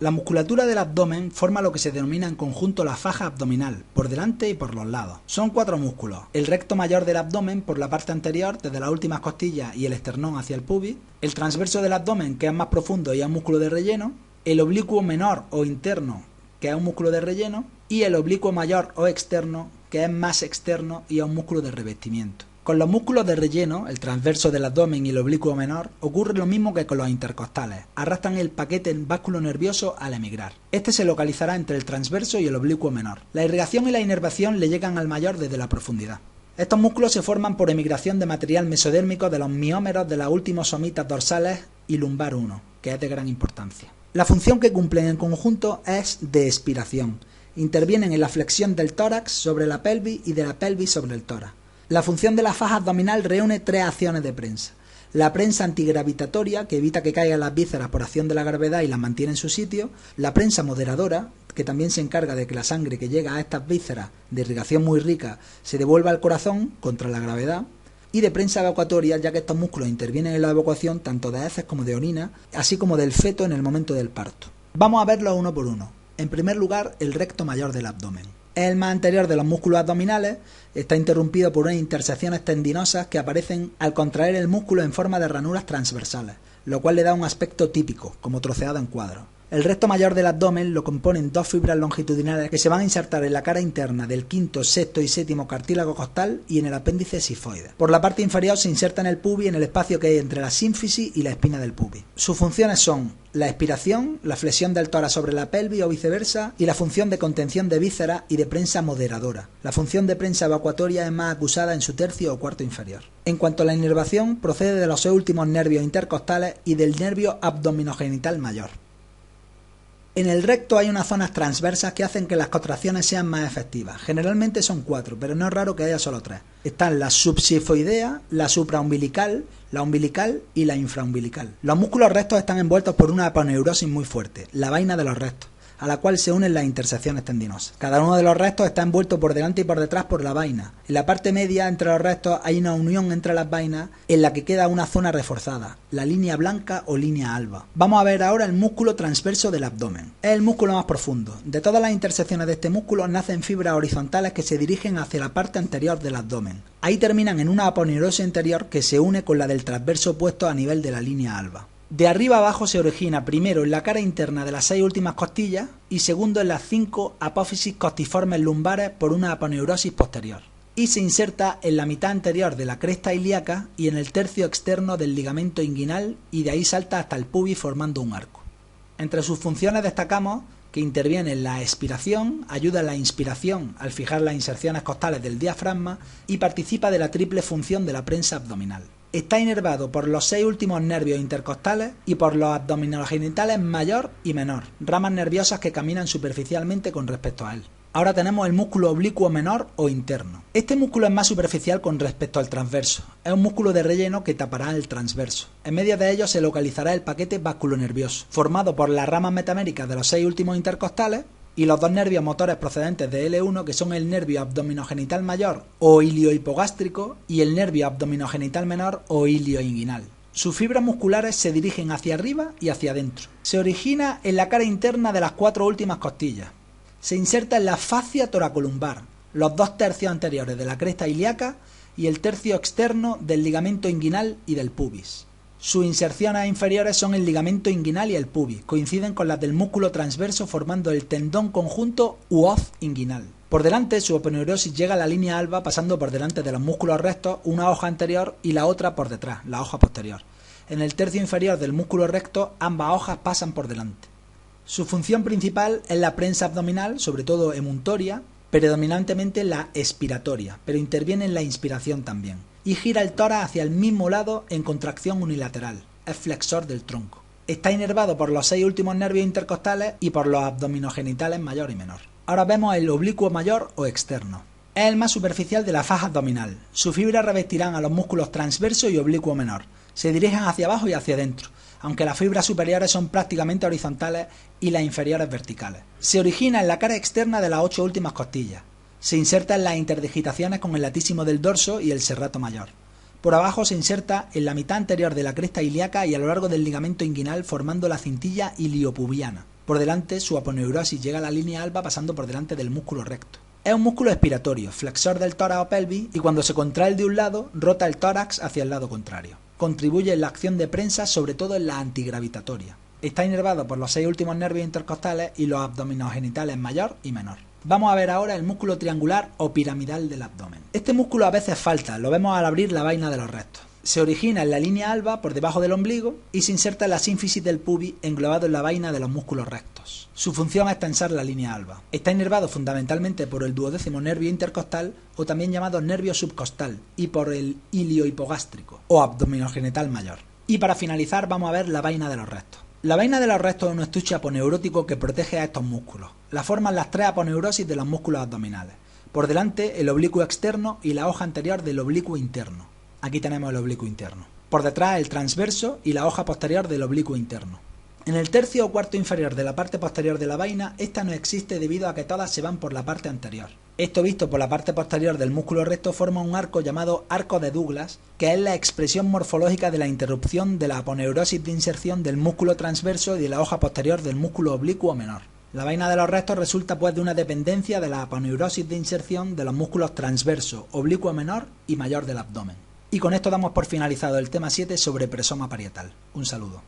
La musculatura del abdomen forma lo que se denomina en conjunto la faja abdominal, por delante y por los lados. Son 4 músculos: el recto mayor del abdomen por la parte anterior, desde las últimas costillas y el esternón hacia el pubis, el transverso del abdomen, que es más profundo y es un músculo de relleno, el oblicuo menor o interno, que es un músculo de relleno, y el oblicuo mayor o externo, que es más externo y es un músculo de revestimiento. Con los músculos de relleno, el transverso del abdomen y el oblicuo menor, ocurre lo mismo que con los intercostales. Arrastran el paquete básculo nervioso al emigrar. Este se localizará entre el transverso y el oblicuo menor. La irrigación y la inervación le llegan al mayor desde la profundidad. Estos músculos se forman por emigración de material mesodérmico de los miómeros de las últimos somitas dorsales y lumbar 1, que es de gran importancia. La función que cumplen en conjunto es de expiración. Intervienen en la flexión del tórax sobre la pelvis y de la pelvis sobre el tórax. La función de la faja abdominal reúne 3 acciones de prensa. La prensa antigravitatoria, que evita que caigan las vísceras por acción de la gravedad y las mantiene en su sitio. La prensa moderadora, que también se encarga de que la sangre que llega a estas vísceras, de irrigación muy rica, se devuelva al corazón contra la gravedad. Y de prensa evacuatoria, ya que estos músculos intervienen en la evacuación tanto de heces como de orina, así como del feto en el momento del parto. Vamos a verlos uno por uno. En primer lugar, el recto mayor del abdomen. Es el más anterior de los músculos abdominales, está interrumpido por unas intersecciones tendinosas que aparecen al contraer el músculo en forma de ranuras transversales, lo cual le da un aspecto típico, como troceado en cuadros. El recto mayor del abdomen lo componen 2 fibras longitudinales que se van a insertar en la cara interna del quinto, sexto y séptimo cartílago costal y en el apéndice sifoide. Por la parte inferior se inserta en el pubis en el espacio que hay entre la sínfisis y la espina del pubis. Sus funciones son la expiración, la flexión del tórax sobre la pelvis o viceversa y la función de contención de vísceras y de prensa moderadora. La función de prensa evacuatoria es más acusada en su tercio o cuarto inferior. En cuanto a la inervación, procede de los 6 últimos nervios intercostales y del nervio abdominogenital mayor. En el recto hay unas zonas transversas que hacen que las contracciones sean más efectivas. Generalmente son 4, pero no es raro que haya solo 3. Están la subsifoidea, la supraumbilical, la umbilical y la infraumbilical. Los músculos rectos están envueltos por una aponeurosis muy fuerte, la vaina de los rectos, a la cual se unen las intersecciones tendinosas. Cada uno de los rectos está envuelto por delante y por detrás por la vaina. En la parte media entre los rectos hay una unión entre las vainas en la que queda una zona reforzada, la línea blanca o línea alba. Vamos a ver ahora el músculo transverso del abdomen. Es el músculo más profundo. De todas las intersecciones de este músculo nacen fibras horizontales que se dirigen hacia la parte anterior del abdomen. Ahí terminan en una aponeurosis anterior que se une con la del transverso opuesto a nivel de la línea alba. De arriba abajo se origina primero en la cara interna de las 6 últimas costillas y segundo en las 5 apófisis costiformes lumbares por una aponeurosis posterior. Y se inserta en la mitad anterior de la cresta ilíaca y en el tercio externo del ligamento inguinal y de ahí salta hasta el pubis formando un arco. Entre sus funciones destacamos que interviene en la expiración, ayuda en la inspiración al fijar las inserciones costales del diafragma y participa de la triple función de la prensa abdominal. Está inervado por los 6 últimos nervios intercostales y por los abdominogenitales mayor y menor, ramas nerviosas que caminan superficialmente con respecto a él. Ahora tenemos el músculo oblicuo menor o interno. Este músculo es más superficial con respecto al transverso. Es un músculo de relleno que tapará el transverso. En medio de ellos se localizará el paquete vasculonervioso, formado por las ramas metaméricas de los 6 últimos intercostales y los 2 nervios motores procedentes de L1, que son el nervio abdominogenital mayor o iliohipogástrico y el nervio abdominogenital menor o ilioinguinal. Sus fibras musculares se dirigen hacia arriba y hacia adentro. Se origina en la cara interna de las 4 últimas costillas. Se inserta en la fascia toracolumbar, los 2 tercios anteriores de la cresta ilíaca y el tercio externo del ligamento inguinal y del pubis. Sus inserciones inferiores son el ligamento inguinal y el pubis, coinciden con las del músculo transverso formando el tendón conjunto u hoz inguinal. Por delante, su aponeurosis llega a la línea alba pasando por delante de los músculos rectos, una hoja anterior y la otra por detrás, la hoja posterior. En el tercio inferior del músculo recto, ambas hojas pasan por delante. Su función principal es la prensa abdominal, sobre todo emuntoria, predominantemente la expiratoria, pero interviene en la inspiración también. Y gira el tórax hacia el mismo lado en contracción unilateral, es flexor del tronco. Está inervado por los 6 últimos nervios intercostales y por los abdominogenitales mayor y menor. Ahora vemos el oblicuo mayor o externo. Es el más superficial de la faja abdominal. Sus fibras revestirán a los músculos transverso y oblicuo menor. Se dirigen hacia abajo y hacia adentro, aunque las fibras superiores son prácticamente horizontales y las inferiores verticales. Se origina en la cara externa de las 8 últimas costillas. Se inserta en las interdigitaciones con el latísimo del dorso y el serrato mayor. Por abajo se inserta en la mitad anterior de la cresta ilíaca y a lo largo del ligamento inguinal formando la cintilla iliopubiana. Por delante, su aponeurosis llega a la línea alba pasando por delante del músculo recto. Es un músculo expiratorio, flexor del tórax o pelvis, y cuando se contrae de un lado, rota el tórax hacia el lado contrario. Contribuye en la acción de prensa, sobre todo en la antigravitatoria. Está inervado por los 6 últimos nervios intercostales y los abdominogenitales mayor y menor. Vamos a ver ahora el músculo triangular o piramidal del abdomen. Este músculo a veces falta, lo vemos al abrir la vaina de los rectos. Se origina en la línea alba por debajo del ombligo y se inserta en la sínfisis del pubis englobado en la vaina de los músculos rectos. Su función es tensar la línea alba. Está inervado fundamentalmente por el 12º nervio intercostal o también llamado nervio subcostal y por el iliohipogástrico o abdominogenital mayor. Y para finalizar vamos a ver la vaina de los rectos. La vaina de los rectos es un estuche aponeurótico que protege a estos músculos. La forman las 3 aponeurosis de los músculos abdominales. Por delante el oblicuo externo y la hoja anterior del oblicuo interno. Aquí tenemos el oblicuo interno. Por detrás el transverso y la hoja posterior del oblicuo interno. En el tercio o cuarto inferior de la parte posterior de la vaina, esta no existe debido a que todas se van por la parte anterior. Esto visto por la parte posterior del músculo recto forma un arco llamado arco de Douglas, que es la expresión morfológica de la interrupción de la aponeurosis de inserción del músculo transverso y de la hoja posterior del músculo oblicuo menor. La vaina de los rectos resulta pues de una dependencia de la aponeurosis de inserción de los músculos transverso, oblicuo menor y mayor del abdomen. Y con esto damos por finalizado el tema 7 sobre presoma parietal. Un saludo.